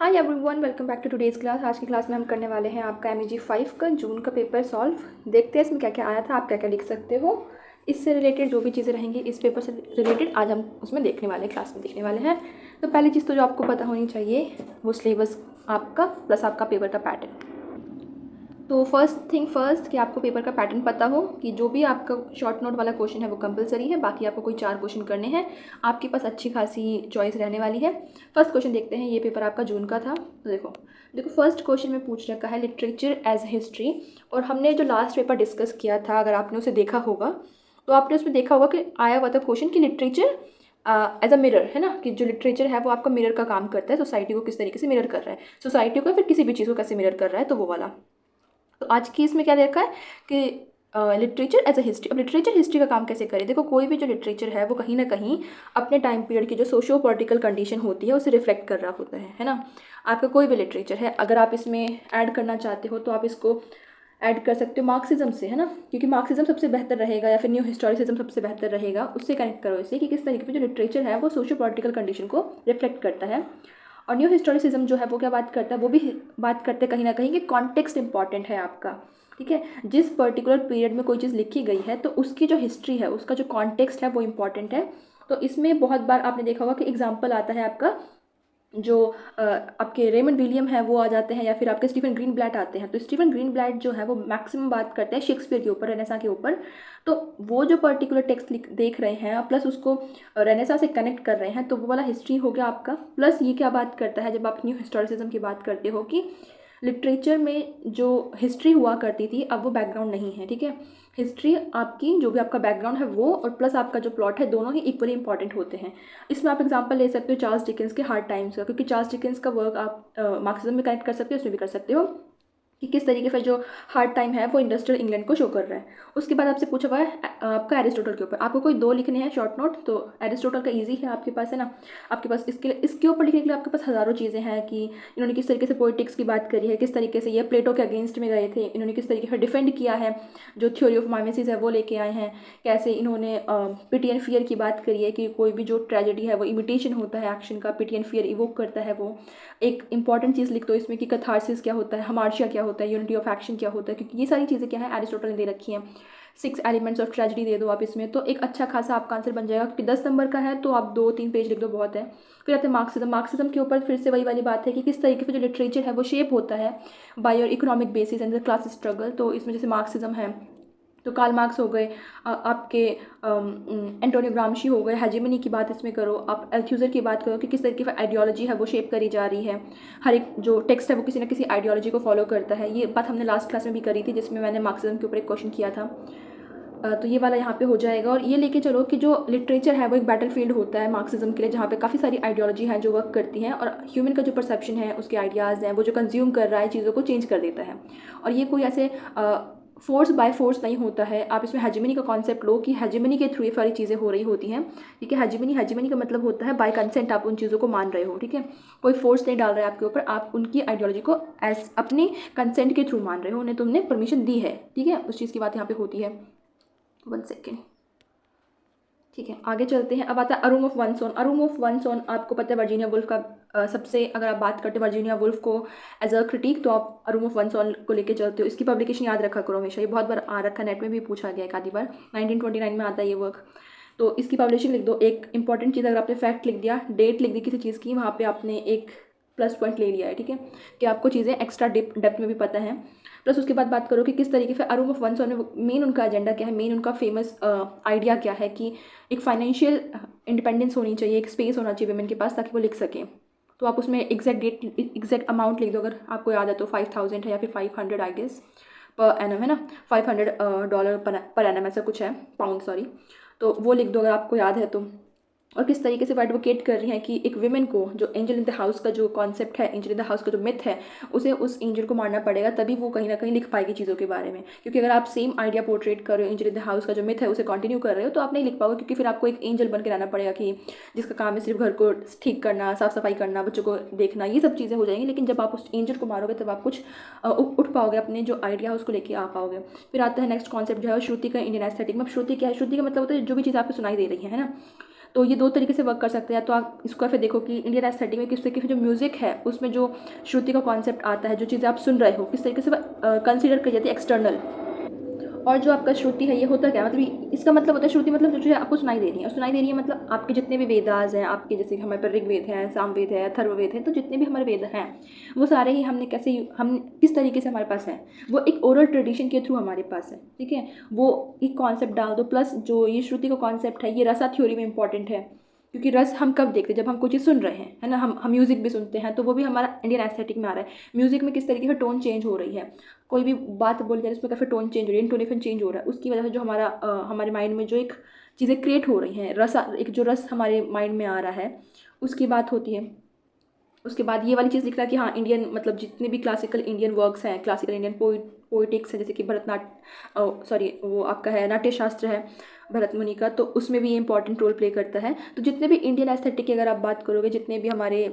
Hi everyone, welcome back to today's class. आज की class में हम करने वाले हैं आपका MEG 5 का जून का पेपर सॉल्व। देखते हैं इसमें क्या क्या आया था, आप क्या क्या लिख सकते हो। इससे रिलेटेड जो भी चीज़ें रहेंगी इस पेपर से रिलेटेड आज हम उसमें देखने वाले हैं, क्लास में देखने वाले हैं। तो पहली चीज़ तो जो आपको पता होनी चाहिए वो सिलेबस आपका प्लस आपका पेपर का पैटर्न। तो फर्स्ट थिंग फर्स्ट कि आपको पेपर का पैटर्न पता हो कि जो भी आपका शॉर्ट नोट वाला क्वेश्चन है वो कंपलसरी है, बाकी आपको कोई 4 क्वेश्चन करने हैं। आपके पास अच्छी खासी चॉइस रहने वाली है। फर्स्ट क्वेश्चन देखते हैं, ये पेपर आपका जून का था। तो देखो देखो फर्स्ट क्वेश्चन में पूछ रखा है लिटरेचर एज हिस्ट्री। और हमने जो लास्ट पेपर डिस्कस किया था, अगर आपने उसे देखा होगा तो आपने उसमें देखा होगा कि आया हुआ था क्वेश्चन कि लिटरेचर एज अ मिरर, है ना, कि जो लिटरेचर है वो आपका मिरर का काम करता है। सोसाइटी को किस तरीके से मिरर कर रहा है, सोसाइटी को फिर किसी भी चीज़ को कैसे मिरर कर रहा है, तो वो वाला। तो आज की इसमें क्या देखा है कि लिटरेचर एज अ हिस्ट्री। अब लिटरेचर हिस्ट्री का काम कैसे करे। देखो कोई भी जो लिटरेचर है वो कहीं ना कहीं अपने टाइम पीरियड की जो सोशियो पॉलिटिकल कंडीशन होती है उसे रिफ्लेक्ट कर रहा होता है ना। आपका कोई भी लिटरेचर है, अगर आप इसमें ऐड करना चाहते हो तो आप इसको ऐड कर सकते हो मार्क्सिज्म से, है ना, क्योंकि मार्क्सिज्म सबसे बेहतर रहेगा, या फिर न्यू हिस्टोरिसिज्म सबसे बेहतर रहेगा। उससे कनेक्ट करो इसे कि किस तरीके से जो लिटरेचर है वो सोशियो पॉलिटिकल कंडीशन को रिफ्लेक्ट करता है। और न्यू हिस्टोरिसिज्म जो है वो क्या बात करता है, वो भी बात करते हैं कहीं ना कहीं कि कॉन्टेक्स्ट इंपॉर्टेंट है आपका। ठीक है, जिस पर्टिकुलर पीरियड में कोई चीज़ लिखी गई है तो उसकी जो हिस्ट्री है, उसका जो कॉन्टेक्स्ट है वो इंपॉर्टेंट है। तो इसमें बहुत बार आपने देखा होगा कि एग्जाम्पल आता है आपका जो आपके रेमंड विलियम है वो आ जाते हैं, या फिर आपके स्टीफन ग्रीनब्लैट आते हैं। तो स्टीफन ग्रीनब्लैट जो है वो मैक्सिमम बात करते हैं शेक्सपियर के ऊपर, रेनेसा के ऊपर। तो वो जो पर्टिकुलर टेक्स्ट देख रहे हैं प्लस उसको रेनेसा से कनेक्ट कर रहे हैं, तो वो वाला हिस्ट्री हो गया आपका। प्लस ये क्या बात करता है, जब आप न्यू हिस्टोरिसिज्म की बात करते हो कि लिटरेचर में जो हिस्ट्री हुआ करती थी अब वो बैकग्राउंड नहीं है। ठीक है, हिस्ट्री आपकी जो भी आपका बैकग्राउंड है वो और प्लस आपका जो प्लॉट है दोनों ही इक्वली इंपॉर्टेंट होते हैं। इसमें आप एग्जांपल ले सकते हो चार्ल्स डिकेंस के हार्ड टाइम्स का, क्योंकि चार्ल्स डिकेंस का वर्क आप मार्क्सिज्म में कनेक्ट कर सकते हो, उसमें भी कर सकते हो कि किस तरीके से जो हार्ड टाइम है वो इंडस्ट्रियल इंग्लैंड को शो कर रहा है। उसके बाद आपसे पूछा हुआ है आपका एरिस्टोटल के ऊपर, आपको कोई 2 लिखने हैं शॉर्ट नोट। तो एरिस्टोटल का इजी है आपके पास, है ना। आपके पास इसके ऊपर लिखने के लिए आपके पास हज़ारों चीज़ें हैं कि इन्होंने किस तरीके से पॉलिटिक्स की बात करी है, किस तरीके से ये प्लेटो के अगेंस्ट में गए थे, इन्होंने किस तरीके से डिफेंड किया है, जो थ्योरी ऑफ माइमेसिस है वो लेके आए हैं, कैसे इन्होंने पिटी एंड फियर की बात करी है कि कोई भी जो ट्रेजेडी है वो इमिटेशन होता है एक्शन का, पिटी एंड फियर इवोक करता है वो। एक इंपॉर्टेंट चीज़ लिख दो इसमें कि कैथारसिस क्या होता है, हमार्शिया क्या होता है, यूनिटी ऑफ एक्शन क्या होता है, क्योंकि ये सारी चीज़ें क्या है एरिस्टोटल ने दे रखी हैं। 6 एलिमेंट्स ऑफ ट्रेजेडी दे दो आप इसमें, तो एक अच्छा खासा आपका आंसर बन जाएगा। क्योंकि 10 नंबर का है तो आप 2-3 पेज लिख दो, बहुत है। फिर आते हैं मार्क्सिज्म। मार्क्सिज्म के ऊपर फिर से वही वाली बात है कि किस तरीके से जो लिटरेचर है वो शेप होता है by your economic basis and the class struggle. तो इसमें जैसे मार्क्सिज्म है तो कार्ल मार्क्स हो गए, आपके एंटोनियो ग्रामशी हो गए, हेजेमनी की बात इसमें करो, आप एल्थ्यूजर की बात करो कि किस तरीके की आइडियोलॉजी है वो शेप करी जा रही है। हर एक जो टेक्स्ट है वो किसी ना किसी आइडियोलॉजी को फॉलो करता है। ये बात हमने लास्ट क्लास में भी करी थी जिसमें मैंने मार्क्सिज्म के ऊपर एक क्वेश्चन किया था। तो ये वाला यहाँ पे हो जाएगा। और ये लेके चलो कि जो लिटरेचर है वो एक बैटल फील्ड होता है मार्क्सिज्म के लिए, जहाँ पे काफ़ी सारी आइडियोलॉजी है जो वर्क करती हैं, और ह्यूमन का जो परसेप्शन है, उसके आइडियाज़ हैं, वो जो कंज्यूम कर रहा है चीज़ों को चेंज कर देता है। और ये कोई ऐसे फोर्स बाय फोर्स नहीं होता है। आप इसमें हेजेमनी का कॉन्सेप्ट लो कि हेजेमनी के थ्रू ये सारी चीज़ें हो रही होती हैं। ठीक है, हेजेमनी का मतलब होता है बाय कंसेंट आप उन चीज़ों को मान रहे हो। ठीक है, कोई फोर्स नहीं डाल रहा है आपके ऊपर, आप उनकी आइडियोलॉजी को एज अपनी कंसेंट के थ्रू मान रहे हो, उन्हें तुमने परमिशन दी है। ठीक है, उस चीज़ की बात यहाँ पे होती है। 1 सेकेंड। ठीक है, आगे चलते हैं। अब आता है a room of one's own. A room of one's own आपको पता है वर्जीनिया वुल्फ का सबसे, अगर आप बात करते हो वर्जीनिया वुल्फ को एज अ क्रिटिक, तो आप अ रूम ऑफ वन सोन को लेके चलते हो। इसकी पब्लिकेशन याद रखा करो हमेशा, ये बहुत बार आ रखा, नेट में भी पूछा गया एक आधी बार। 1929 में आता है ये वर्क। तो इसकी पब्लिशिंग लिख दो। एक इंपॉर्टेंट चीज़, अगर आपने फैक्ट लिख दिया, डेट लिख दी किसी चीज़ की, वहाँ पे आपने एक प्लस पॉइंट ले लिया है। ठीक है, कि आपको चीज़ें एक्स्ट्रा डेप्थ में भी पता है। प्लस उसके बाद बात करो कि किस तरीके से अ रूम ऑफ वन सोन में मेन उनका एजेंडा क्या है, मेन उनका फेमस आइडिया क्या है कि एक फाइनेंशियल इंडिपेंडेंस होनी चाहिए, एक स्पेस होना चाहिए वुमेन के पास ताकि वो लिख सकें। तो आप उसमें एग्जैक्ट डेट एग्जैक्ट अमाउंट लिख दो, अगर आपको याद है तो 5000 है या फिर 500 आई गेस पर एनम, है ना, $500 पर एनम ऐसा कुछ है, पाउंड सॉरी। तो वो लिख दो अगर आपको याद है तो। और किस तरीके से वो एडवोकेट कर रही हैं कि एक विमेन को जो एंजल इन द हाउस का जो कॉन्सेप्ट है, एंजल इन द हाउस का जो मिथ है, उसे उस एंजल को मारना पड़ेगा तभी वो कहीं ना कहीं लिख पाएगी चीज़ों के बारे में। क्योंकि अगर आप सेम आइडिया पोर्ट्रेट कर रहे हो, एंजल इन द हाउस का जो मिथ है उसे कंटिन्यू कर रहे हो, तो आप नहीं लिख पाओगे, क्योंकि फिर आपको एक एंजल बन के रहना पड़ेगा कि जिसका काम है सिर्फ घर को ठीक करना, साफ सफाई करना, बच्चों को देखना, ये सब चीज़ें हो जाएंगी। लेकिन जब आप उस एंजल को मारोगे तब आप कुछ उठ पाओगे, अपने जो आइडिया है उसको लेके आ पाओगे। फिर आता है नेक्स्ट कॉन्सेप्ट जो है श्रुति का इंडियन एस्थेटिक में। अब श्रुति क्या है, श्रुति का मतलब होता है जो भी चीज़ आपको सुनाई दे रही है ना। तो ये 2 तरीके से वर्क कर सकते हैं। तो आप इसको फिर देखो कि इंडियन एस्थेटिक में किस तरीके से जो म्यूज़िक है उसमें जो श्रुति का कॉन्सेप्ट आता है, जो चीज़ें आप सुन रहे हो किस तरीके से कंसिडर की जाती है एक्सटर्नल। और जो आपका श्रुति है ये होता क्या मतलब, इसका मतलब होता है श्रुति मतलब जो चीज़ें आपको सुनाई दे रही है, और सुनाई दे रही है मतलब आपके जितने भी वेदास हैं, आपके जैसे कि हमारे पर ऋग्वेद है, सामवेद है, अथर्ववेद है, तो जितने भी हमारे वेद हैं वो सारे ही हमने कैसे हम किस तरीके से हमारे पास हैं, वो एक ओरल ट्रेडिशन के थ्रू हमारे पास है। ठीक है, वो एक कॉन्सेप्ट डाल दो, प्लस जो ये श्रुति का कॉन्सेप्ट है ये रसा थ्योरी में इंपॉर्टेंट है, क्योंकि रस हम कब देखते हैं, जब हम कुछ चीज़ सुन रहे हैं, है ना। हम म्यूज़िक भी सुनते हैं, तो वो भी हमारा इंडियन एस्थेटिक में आ रहा है। म्यूज़िक में किस तरीके से टोन चेंज हो रही है, कोई भी बात बोली जा रही है उसमें काफ़ी टोन चेंज हो रही है, इंटोनेशन चेंज हो रहा है, उसकी वजह से जो हमारा हमारे माइंड में जो एक चीज़ें क्रिएट हो रही हैं, रस एक जो रस हमारे माइंड में आ रहा है उसकी बात होती है। उसके बाद ये वाली चीज़ दिख रहा है कि हाँ इंडियन मतलब जितने भी क्लासिकल इंडियन वर्क्स हैं, क्लासिकल इंडियन पोइटिक्स हैं, जैसे कि भरतनाट्य सॉरी वो आपका है नाट्य शास्त्र है भरत मुनि का, तो उसमें भी ये इंपॉर्टेंट रोल प्ले करता है। तो जितने भी इंडियन एस्थेटिक की अगर आप बात करोगे, जितने भी हमारे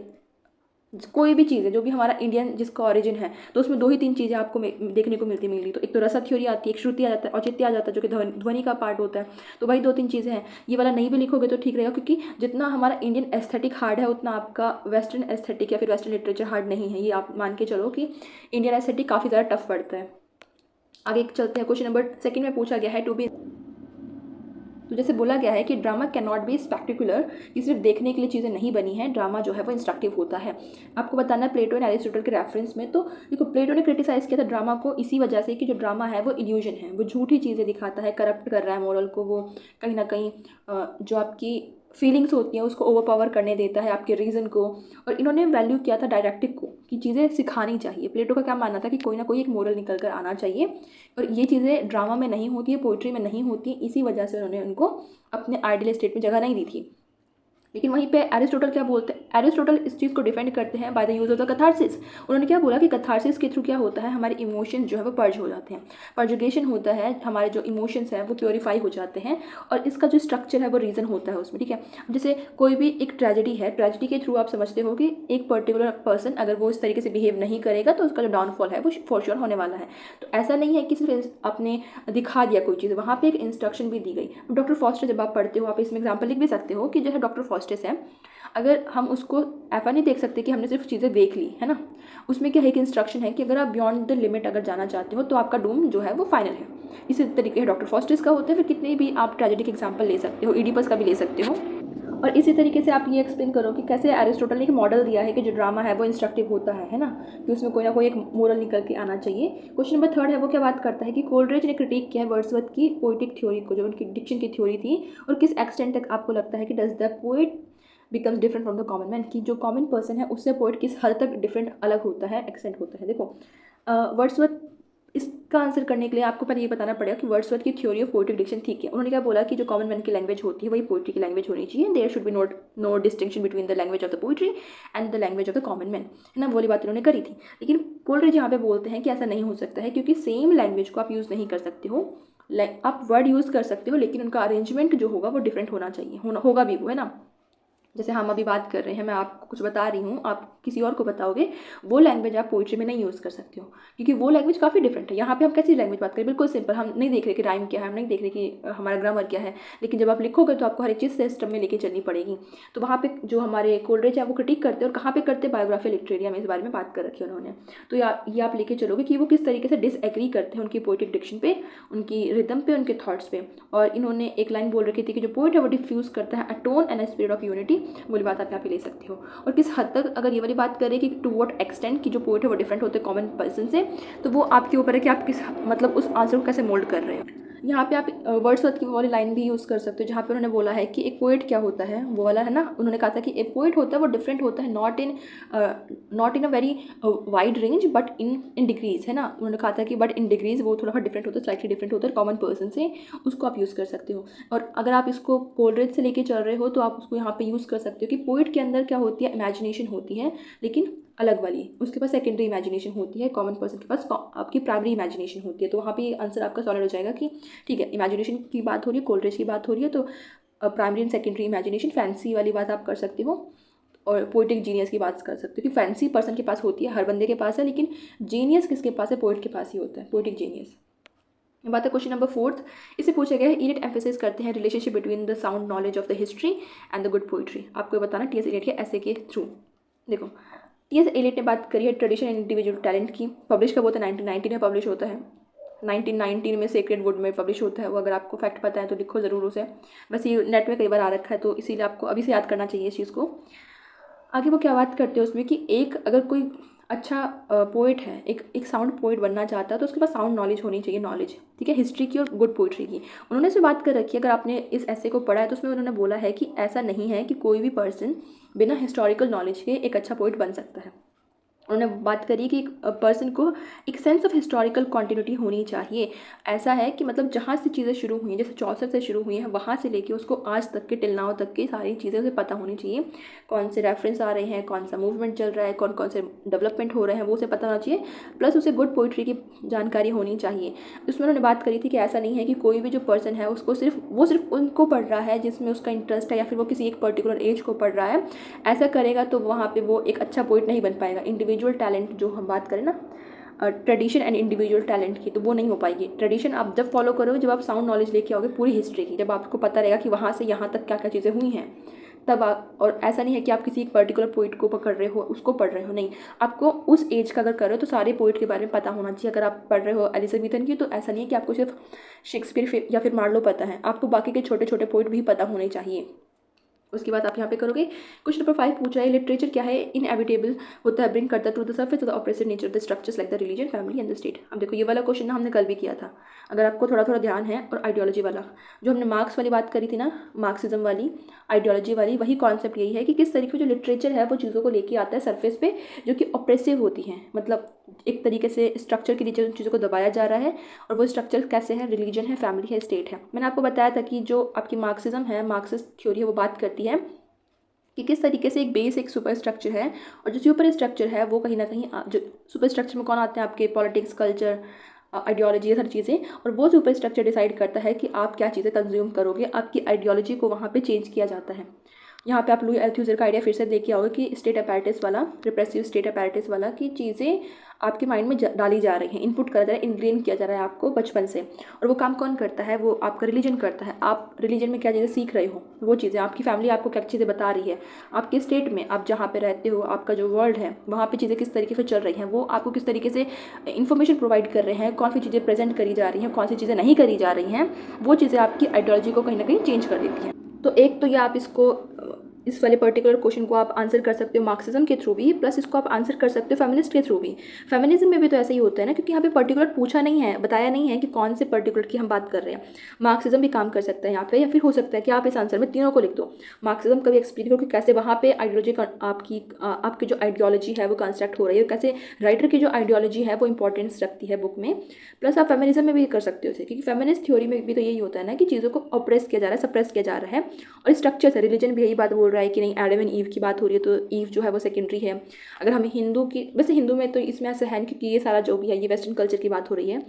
कोई भी चीज़ है जो भी हमारा इंडियन जिसका ओरिजिन है, तो उसमें 2 ही 3 चीज़ें आपको देखने को मिली। तो एक तो रसा थ्योरी आती है, एक श्रुति आ जाता है, औचित्य आ जाता है जो कि ध्वनि का पार्ट होता है। तो वही 2-3 चीज़ें हैं। ये वाला नहीं भी लिखोगे तो ठीक रहेगा, क्योंकि जितना हमारा इंडियन एस्थेटिक हार्ड है उतना आपका वेस्टर्न एस्थेटिक या फिर वेस्टर्न लिटरेचर हार्ड नहीं है। ये आप मान के चलो कि इंडियन एस्थेटिक काफ़ी ज़्यादा टफ पड़ता है। आगे चलते हैं, क्वेश्चन नंबर 2 में पूछा गया है टू बी, तो जैसे बोला गया है कि drama can not be spectacular, कि सिर्फ देखने के लिए चीज़ें नहीं बनी हैं, ड्रामा जो है वो इंस्ट्रक्टिव होता है। आपको बताना है प्लेटो एंड एरिस्टोटल के रेफरेंस में। तो देखो प्लेटो ने क्रिटिसाइज़ किया था ड्रामा को इसी वजह से कि जो ड्रामा है वो इल्यूजन है, वो झूठी चीज़ें दिखाता है, करप्ट कर रहा है मोरल को, वो कहीं ना कहीं जो आपकी फीलिंग्स होती हैं उसको ओवरपावर करने देता है, आपके रीज़न को। और इन्होंने वैल्यू किया था डायरेक्टिक को, कि चीज़ें सिखानी चाहिए। प्लेटो का क्या मानना था कि कोई ना कोई एक मोरल निकल कर आना चाहिए, और ये चीज़ें ड्रामा में नहीं होती है, पोइट्री में नहीं होती, इसी वजह से उन्होंने उनको अपने आइडियल स्टेट में जगह नहीं दी थी। लेकिन वहीं पे एरिस्टोटल क्या बोलते हैं, एरिस्टोटल इस चीज़ को डिफेंड करते हैं by the use of the catharsis. उन्होंने क्या बोला कि कथारसिस के थ्रू क्या होता है, हमारे इमोशंस जो है वो पर्ज हो जाते हैं, पर्जुगेशन होता है, हमारे जो इमोशंस हैं वो प्योरीफाई हो जाते हैं, और इसका जो स्ट्रक्चर है वो रीज़न होता है उसमें। ठीक है, जैसे कोई भी एक ट्रेजेडी है, ट्रेजेडी के थ्रू आप समझते हो कि एक पर्टिकुलर पर्सन अगर वो इस तरीके से बिहेव नहीं करेगा तो उसका जो डाउनफॉल है वो फॉर श्योर होने वाला है। तो ऐसा नहीं है कि सिर्फ आपने दिखा दिया कोई चीज़, वहाँ पे एक इंस्ट्रक्शन भी दी गई। डॉक्टर फॉस्टर जब आप पढ़ते हो, आप इसमें एग्जाम्पल लिख भी सकते हो कि जैसे डॉक्टर फॉस्टस है, अगर हम उसको ऐसा नहीं देख सकते कि हमने सिर्फ चीज़ें देख ली है ना, उसमें क्या है, एक इंस्ट्रक्शन है कि अगर आप बियॉन्ड द लिमिट अगर जाना चाहते हो तो आपका डूम जो है वो फाइनल है। इसी तरीके से डॉक्टर फॉस्टिस का होता है, फिर कितने भी आप ट्रेजेडिक एग्जाम्पल ले सकते हो, इडिपस का भी ले सकते हो। और इसी तरीके से आप ये एक्सप्लेन करो कि कैसे एरिस्टोटल ने एक मॉडल दिया है कि जो ड्रामा है वो इंस्ट्रक्टिव होता है ना, कि उसमें कोई ना कोई एक मोरल निकल के आना चाहिए। क्वेश्चन नंबर 3 है, वो क्या बात करता है कि कोलरिज ने क्रिटिक किया है वर्ड्सवर्थ की पोइटिक थ्योरी को, जो उनकी डिक्शन की थ्योरी थी, और किस एक्सटेंट तक आपको लगता है कि does the poet becomes different from the common man, कि जो कॉमन पर्सन है उससे पोइट किस हद तक डिफरेंट अलग होता है, एक्सेंट होता है। देखो वर्ड्सवर्थ, इसका आंसर करने के लिए आपको पहले ये बताना पड़ेगा कि वर्ड्सवर्थ की थ्योरी ऑफ पोएटिक डिक्शन ठीक है। उन्होंने क्या बोला कि जो कॉमन मैन की लैंग्वेज होती है वही पोइट्री की लैंग्वेज होनी चाहिए, there should be no distinction between the language of the poetry and the language of the common man, है ना, वो वाली बात उन्होंने करी थी। लेकिन कोलरिज यहाँ पे बोलते हैं कि ऐसा नहीं हो सकता है, क्योंकि सेम लैंग्वेज को आप यूज़ नहीं कर सकते हो, आप वर्ड यूज़ कर सकते हो लेकिन उनका अरेंजमेंट जो होगा वो डिफरेंट होना चाहिए, होगा भी वो, है ना। जैसे हम अभी बात कर रहे हैं, मैं आपको कुछ बता रही हूँ, आप किसी और को बताओगे, वो लैंग्वेज आप पोइट्री में नहीं यूज़ कर सकते हो, क्योंकि वो लैंग्वेज काफ़ी डिफरेंट है। यहाँ पे हम कैसी लैंग्वेज बात करें, बिल्कुल सिंपल, हम नहीं देख रहे कि राइम क्या है, हम नहीं देख रहे कि हमारा ग्रामर क्या है, लेकिन जब आप लिखोगे तो आपको हर एक चीज़ सिस्टम में लेके चलनी पड़ेगी। तो वहाँ पे जो हमारे कोलरिज है वो क्रिटिक करते हैं, और कहाँ पे करते हैं, बायोग्राफी लिटरेरिया में इस बारे में बात कर रखी है उन्होंने। तो ये आप लेके चलोगे कि वो किस तरीके से डिसएग्री करते हैं उनकी पोइटिक डिक्शन पे, उनकी रिदम पे, उनके थॉट्स पे। और इन्होंने एक लाइन बोल रखी थी कि जो पोइट है वो डिफ्यूज़ करता है a tone and a spirit of unity, वो बात आप यहाँ पे ले सकते हो। और किस हद तक, अगर ये वाली बात करें कि टू व्हाट एक्सटेंट की जो पोइट है वो डिफरेंट होते हैं कॉमन पर्सन से, तो वो आपके ऊपर है कि आप किस मतलब उस आंसर को कैसे मोल्ड कर रहे हो। यहाँ पे आप वर्ड्सवर्थ की वाली लाइन भी यूज़ कर सकते हो, जहाँ पे उन्होंने बोला है कि एक पोइट क्या होता है, वो वाला है ना, उन्होंने कहा था कि एक पोइट होता है वो डिफरेंट होता है, not in a very wide range but in degrees, है ना। उन्होंने कहा था कि बट इन डिग्रीज वो थोड़ा डिफरेंट होता है, स्लाइटली डिफरेंट होता है कॉमन पर्सन से, उसको आप यूज़ कर सकते हो। और अगर आप इसको कोलरिज से लेके चल रहे हो तो आप उसको यहाँ पे यूज़ कर सकते हो कि पोइट के अंदर क्या होती है, इमेजिनेशन होती है, लेकिन अलग वाली, उसके पास सेकेंडरी इमेजिनेशन होती है, कॉमन पर्सन के पास आपकी प्राइमरी इमेजिनेशन होती है। तो वहाँ पे आंसर आपका सॉलिड हो जाएगा कि ठीक है, इमेजिनेशन की बात हो रही है, कोलरिज की बात हो रही है, तो primary and secondary imagination, fancy वाली बात आप कर सकते हो। और पोइटिक जीनियस की बात कर सकते हो कि फैंसी पर्सन के पास होती है, हर बंदे के पास है, लेकिन जीनियस किसके पास है, पोइट के पास ही होता है, पोइटिक जीनियस। बात है क्वेश्चन नंबर 4th। इसे पूछा गया है इलियट एम्फेसिस करते हैं relationship between the sound knowledge of the history and the good poetry. आपको ये बताना टी एस इलियट के ऐसे के थ्रू। देखो टी एस इलियट ने बात करी है ट्रेडिशन एंड इंडिविजुअल टैलेंट की। पब्लिश कब होता है? 1919 में पब्लिश होता है। 1919 में सेक्रेड वुड में पब्लिश होता है। वो अगर आपको फैक्ट पता है तो लिखो ज़रूर उसे। वैसे ये नेट में कई बार आ रखा है तो इसीलिए आपको अभी से याद करना चाहिए इस चीज़ को। आगे वो क्या बात करते हैं उसमें कि एक अगर कोई अच्छा पोइट है, एक साउंड पोइट बनना चाहता है तो उसके पास साउंड नॉलेज होनी चाहिए, नॉलेज, ठीक है, हिस्ट्री की और गुड पोइट्री की। उन्होंने इसमें बात कर रखी है, अगर आपने इस ऐसे को पढ़ा है तो उसमें उन्होंने बोला है कि ऐसा नहीं है कि कोई भी पर्सन बिना हिस्टोरिकल नॉलेज के एक अच्छा पोइट बन सकता है। उन्होंने बात करी कि एक पर्सन को एक सेंस ऑफ हिस्टोरिकल कॉन्टिन्यूटी होनी चाहिए। ऐसा है कि मतलब जहाँ से चीज़ें शुरू हुई हैं, जैसे चौसर से शुरू हुई हैं, वहाँ से लेके उसको आज तक के टिल नाउ तक की सारी चीज़ें उसे पता होनी चाहिए। कौन से रेफरेंस आ रहे हैं, कौन सा मूवमेंट चल रहा है, कौन कौन से डेवलपमेंट हो रहे हैं, वो उसे पता होना चाहिए। प्लस उसे गुड पोइट्री की जानकारी होनी चाहिए। उसमें उन्होंने बात करी थी कि ऐसा नहीं है कि कोई भी जो पर्सन है उसको सिर्फ उनको पढ़ रहा है जिसमें उसका इंटरेस्ट है, या फिर वो किसी एक पर्टिकुलर एज को पढ़ रहा है। ऐसा करेगा तो वहाँ पे वो एक अच्छा पोइट नहीं बन पाएगा। इंडिविजुअल टैलेंट जो हम बात करें ना, ट्रेडिशन एंड इंडिविजुअल टैलेंट की, तो वो नहीं हो पाएगी। ट्रेडिशन आप जब फॉलो करोगे, जब आप साउंड नॉलेज लेके आओगे पूरी हिस्ट्री की, जब आपको पता रहेगा कि वहाँ से यहाँ तक क्या क्या चीज़ें हुई हैं, तब आप, और ऐसा नहीं है कि आप किसी एक पर्टिकुलर पोइट को पकड़ रहे हो, उसको पढ़ रहे हो, नहीं, आपको उस एज का अगर कर रहे हो तो सारे पोइट के बारे में पता होना चाहिए। अगर आप पढ़ रहे हो एलिजाबेथन की, तो ऐसा नहीं है कि आपको सिर्फ शेक्सपियर या फिर मार्लो पता है, आपको बाकी के छोटे छोटे पोइट भी पता होने चाहिए। उसके बाद आप यहाँ पे करोगे। क्वेश्चन नंबर 5 पूछ रहा है लिटरेचर क्या है इनएविटेबल होता है, ब्रिंग करता to the surface the oppressive nature of the structures like the religion, family and the state. अब देखो ये वाला क्वेश्चन ना हमने कल भी किया था, अगर आपको थोड़ा थोड़ा ध्यान है। और आइडियोलॉजी वाला जो हमने मार्क्स वाली बात करी थी ना, मार्क्सिज्म वाली, आइडियोलॉजी वाली, वही कॉन्सेप्ट यही है कि किस तरीके से जो लिटरेचर है वो चीज़ों को लेके आता है सरफेस पे, जो कि ऑपरेसिव होती हैं, मतलब एक तरीके से स्ट्रक्चर के नीचे उन चीज़ों को दबाया जा रहा है। और वो स्ट्रक्चर कैसे है? रिलीजन है, फैमिली है, स्टेट है। मैंने आपको बताया था कि जो आपकी मार्क्सिज्म है, मार्क्सिस्ट थ्योरी है, वो बात करती है कि किस तरीके से एक बेस, एक सुपर स्ट्रक्चर है, और जो सुपर स्ट्रक्चर है वो कहीं ना कहीं जो सुपर स्ट्रक्चर में कौन आते हैं? आपके पॉलिटिक्स, कल्चर, आइडियोलॉजी, ये सारी चीज़ें। और वो सुपर स्ट्रक्चर डिसाइड करता है कि आप क्या चीज़ें कंज्यूम करोगे, आपकी आइडियोलॉजी को वहाँ पे चेंज किया जाता है। यहाँ पे आप लुई अल्थुसर का आइडिया फिर से देखिए आओगे कि स्टेट अपैरेटस वाला, रिप्रेसिव स्टेट अपैरेटस वाला, की चीज़ें आपके माइंड में डाली जा रही हैं, इनपुट करा जा रहा है, इनग्रेन किया जा रहा है आपको बचपन से। और वो काम कौन करता है? वो आपका रिलीजन करता है। आप रिलीजन में क्या चीज़ें सीख रहे हो, वो चीज़ें आपकी फैमिली आपको क्या चीज़ें बता रही है, आपके स्टेट में आप जहाँ पे रहते हो, आपका जो वर्ल्ड है वहाँ पे चीज़ें किस तरीके से चल रही हैं, वो आपको किस तरीके से इन्फॉर्मेशन प्रोवाइड कर रहे हैं, कौन सी चीज़ें प्रेजेंट करी जा रही हैं, कौन सी चीज़ें नहीं करी जा रही हैं, वो चीज़ें आपकी आइडियोलॉजी को कहीं ना कहीं चेंज कर देती हैं। तो एक तो ये आप इसको इस वाले पर्टिकुलर क्वेश्चन को आप आंसर कर सकते हो मार्क्सिज्म के थ्रू भी, प्लस इसको आप आंसर कर सकते हो फेमिनिस्ट के थ्रू भी। फेमिनिज्म में भी तो ऐसा ही होता है ना, क्योंकि यहाँ पे पर्टिकुलर पूछा नहीं है, बताया नहीं है कि कौन से पर्टिकुलर की हम बात कर रहे हैं। मार्क्सिज्म भी काम कर सकता है यहाँ पे, या फिर हो सकता है कि आप इस आंसर में तीनों को लिख दो। मार्क्सिज्म का भी एक्सप्लेन करो कि कैसे वहाँ पे आइडियोलॉजी आपकी जो आइडियोलॉजी है वो कंस्ट्रक्ट हो रही है, कैसे राइटर की जो आइडियोलॉजी है वो इंपॉर्टेंस रखती है बुक में। प्लस आप फेमिनिज्म में भी कर सकते हो इसे, क्योंकि फेमिनिस्ट थ्योरी में भी तो यही होता है ना कि चीज़ों को ऑप्रेस किया जा रहा है, सप्रेस किया जा रहा है। और स्ट्रक्चर से रिलीजन भी यही बात बोल रहा है कि नहीं, एडम एंड ईव की बात हो रही है तो ईव जो है वो सेकेंडरी है। अगर हम हिंदू की, वैसे हिंदू में तो इसमें ऐसा है क्योंकि ये सारा जो भी है ये वेस्टर्न कल्चर की बात हो रही है।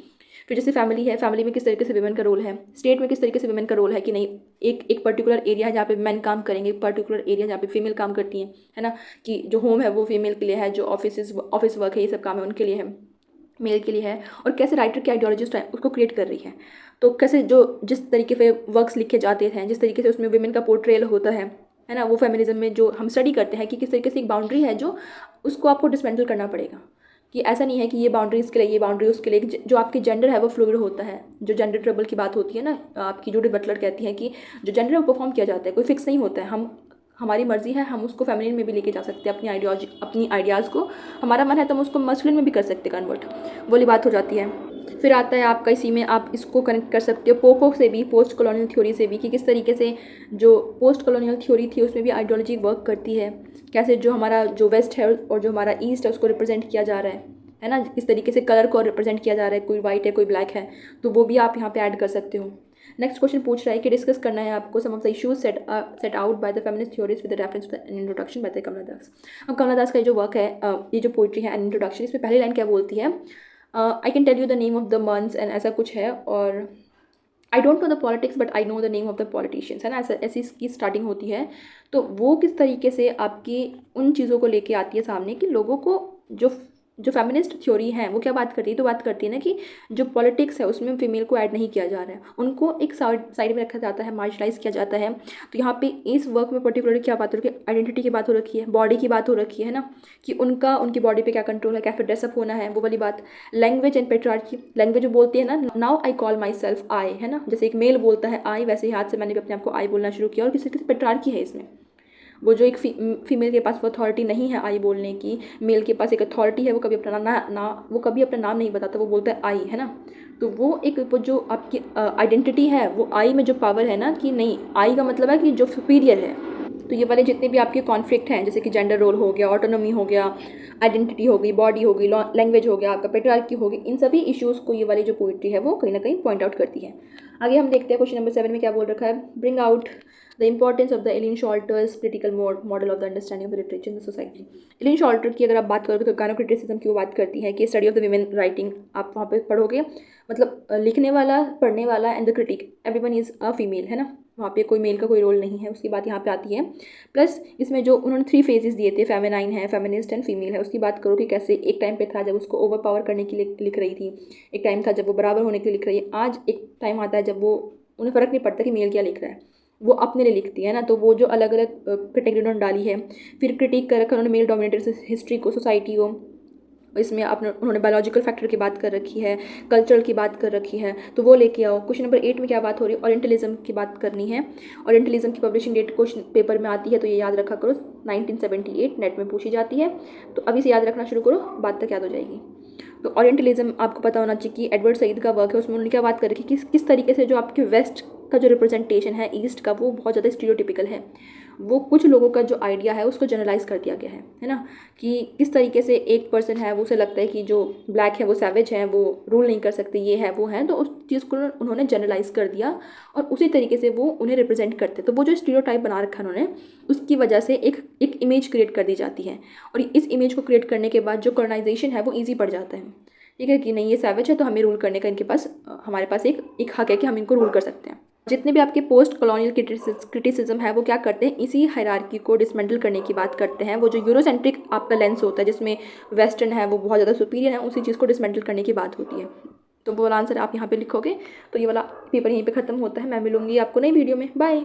फिर जैसे फैमिली है, फैमिली में किस तरीके से विमेन का रोल है, स्टेट में किस तरीके से विमेन का रोल है कि नहीं, एक पर्टिकुलर एरिया है जहाँ पे मैन काम करेंगे, एक पर्टिकुलर एरिया जहाँ पे फीमेल काम करती हैं, है ना, कि जो होम है वो फीमेल के लिए है, जो ऑफिस वर्क है, ये सब काम है उनके लिए है, मेल के लिए है। और कैसे राइटर की आइडियोलॉजी उसको क्रिएट कर रही है, तो कैसे जो जिस तरीके से वर्क्स लिखे जाते हैं, जिस तरीके से उसमें वुमेन का पोर्ट्रेयल होता है ना, वो फेमिनिज्म में जो हम स्टडी करते हैं कि किस तरीके से एक बाउंड्री है जो उसको आपको डिसमेंटल करना पड़ेगा। कि ऐसा नहीं है कि ये बाउंड्री इसके लिए, ये बाउंड्री उसके लिए। जो आपकी जेंडर है वो फ्लूइड होता है, जो जेंडर ट्रबल की बात होती है ना, आपकी जूडिथ बटलर कहती है कि जो जेंडर है वो परफॉर्म किया जाता है, कोई फिक्स नहीं होता है। हमारी मर्जी है, हम उसको फेमिनिन में भी लेके जा सकते हैं, अपनी आइडियोलॉजी, अपनी आइडियाज़ को। हमारा मन है तो हम उसको मस्कुलिन में भी कर सकते हैं कन्वर्ट, वो वाली बात हो जाती है। फिर आता है आपका इसी में आप इसको कनेक्ट कर सकते हो पोको से भी, पोस्ट कॉलोनियल थ्योरी से भी, कि किस तरीके से जो पोस्ट कॉलोनियल थ्योरी थी उसमें भी आइडियोलॉजी वर्क करती है। कैसे जो हमारा जो वेस्ट है और जो हमारा ईस्ट है उसको रिप्रेजेंट किया जा रहा है ना, किस तरीके से कलर को रिप्रेजेंट किया जा रहा है, कोई वाइट है कोई ब्लैक है, तो वो भी आप यहाँ पे ऐड कर सकते हो। नेक्स्ट क्वेश्चन पूछ रहा है कि डिस्कस करना है आपको some of the issues set out by the feminist theories with reference to an introduction by the Kamala Das. अब कमला दास का ये जो वर्क है, ये जो पोइट्री है एन इंट्रोडक्शन, इसमें पहली लाइन क्या बोलती है, I can tell you the name of the months and ऐसा कुछ है, और I don't know the politics but I know the name of the politicians, है ना, ऐसी इसकी स्टार्टिंग होती है। तो वो किस तरीके से आपकी उन चीज़ों को लेके आती है सामने कि लोगों को जो फेमिनिस्ट थ्योरी है वो क्या बात करती है, तो बात करती है ना कि जो पॉलिटिक्स है उसमें फीमेल को ऐड नहीं किया जा रहा है, उनको एक साइड में रखा जाता है, मार्जिनलाइज किया जाता है। तो यहाँ पे इस वर्क में पर्टिकुलरली क्या बात हो रही है, आइडेंटिटी की बात हो रखी है, बॉडी की बात हो रखी है ना, कि उनकी बॉडी पे क्या कंट्रोल है, कैसे ड्रेसअप होना है, वो वाली बात। लैंग्वेज एंड पेट्रियार्की, लैंग्वेज जो बोलती है ना, now I call my self I, है ना, जैसे एक मेल बोलता है आई, वैसे ही हाथ से मैंने भी अपने आप को आई बोलना शुरू किया। और किसी किसी पेट्रियार्की है इसमें, वो जो एक फीमेल के पास वो अथॉरिटी नहीं है आई बोलने की, मेल के पास एक अथॉरिटी है, वो कभी अपना वो कभी अपना नाम नहीं बताता, वो बोलता है आई, है ना। तो वो एक वो जो आपकी आइडेंटिटी है, वो आई में जो पावर है ना, कि नहीं, आई का मतलब है कि जो सुपीरियर है। तो ये वाले जितने भी आपके कॉन्फ्लिक्ट हैं, जैसे कि जेंडर रोल हो गया, ऑटोनॉमी हो गया, आइडेंटिटी हो गई, बॉडी हो गई, लैंग्वेज हो गया, आपका पेट्रियार्की हो गई, इन सभी इश्यूज़ को ये वाली जो पोइट्री है वो कहीं ना कहीं पॉइंट आउट करती है। आगे हम देखते हैं क्वेश्चन नंबर 7 में क्या बोल रखा है। Bring out the importance of the Elaine Showalter's critical model of the understanding of the literature in the society. Elaine Showalter की अगर आप बात करोगे तो गानो क्रिटिसिज्म की वो बात करती है कि study of the women writing, आप वहाँ पे पढ़ोगे, मतलब लिखने वाला, पढ़ने वाला and the critic, everyone is a female, है ना, वहाँ पे कोई मेल का कोई रोल नहीं है, उसकी बात यहाँ पे आती है। प्लस इसमें जो उन्होंने 3 फेजेस दिए थे, फेमिनाइन है, फेमिनिस्ट एंड फीमेल है, उसकी बात करो कि कैसे एक टाइम पे था जब उसको ओवर पावर करने के लिए लिख रही थी, एक टाइम था जब वो बराबर होने के लिए लिख रही है, आज एक टाइम आता है जब वो उन्हें फ़र्क नहीं पड़ता कि मेल क्या लिख रहा है, वो अपने लिए लिखती है ना। तो वो जो अलग अलग कैटेगरी उन्होंने डाली है, फिर क्रिटिक कर रखा उन्होंने मेल डोमिनेटेड हिस्ट्री को, सोसाइटी को, इसमें आपने उन्होंने बायोलॉजिकल फैक्टर की बात कर रखी है, कल्चरल की बात कर रखी है, तो वो लेके आओ। क्वेश्चन नंबर 8 में क्या बात हो रही है, ओरिएंटलिज्म की बात करनी है। ओरिएंटलिज्म की पब्लिशिंग डेट क्वेश्चन पेपर में आती है, तो ये याद रखा करो, 1978 नेट में पूछी जाती है, तो अभी से याद रखना शुरू करो, बात तक याद हो जाएगी। तो ओरिएंटलिज्म आपको पता होना चाहिए कि एडवर्ड सईद का वर्क है, उसमें उन्होंने क्या बात कर रखी है कि किस तरीके से जो आपके वेस्ट का जो रिप्रेजेंटेशन है ईस्ट का, वो बहुत ज़्यादा स्टीरियोटिपिकल है, वो कुछ लोगों का जो आइडिया है उसको जनरलाइज कर दिया गया है ना, कि किस तरीके से एक पर्सन है वो उसे लगता है कि जो ब्लैक है वो सैवेज है, वो रूल नहीं कर सकते, ये है वो है, तो उस चीज़ को उन्होंने जनरलाइज कर दिया और उसी तरीके से वो उन्हें रिप्रेजेंट करते। तो वो जो स्टीरियोटाइप बना रखा उन्होंने, उसकी वजह से एक इमेज क्रिएट कर दी जाती है, और इस इमेज को क्रिएट करने के बाद जो कॉलोनाइजेशन है वो ईजी पड़ जाता है, ठीक है, कि नहीं ये सैवेज है तो हमें रूल करने का इनके पास, हमारे पास एक हक है कि हम इनको रूल कर सकते हैं। जितने भी आपके पोस्ट कॉलोनियल क्रिटिसिज्म है वो क्या करते हैं, इसी हायरार्की को डिसमेंटल करने की बात करते हैं। वो जो यूरोसेंट्रिक आपका लेंस होता है जिसमें वेस्टर्न है वो बहुत ज़्यादा सुपीरियर है, उसी चीज़ को डिसमेंटल करने की बात होती है। तो वो वाला आंसर आप यहाँ पे लिखोगे, तो ये वाला पेपर यहीं पे ख़त्म होता है। मैं मिलूंगी आपको नई वीडियो में, बाय।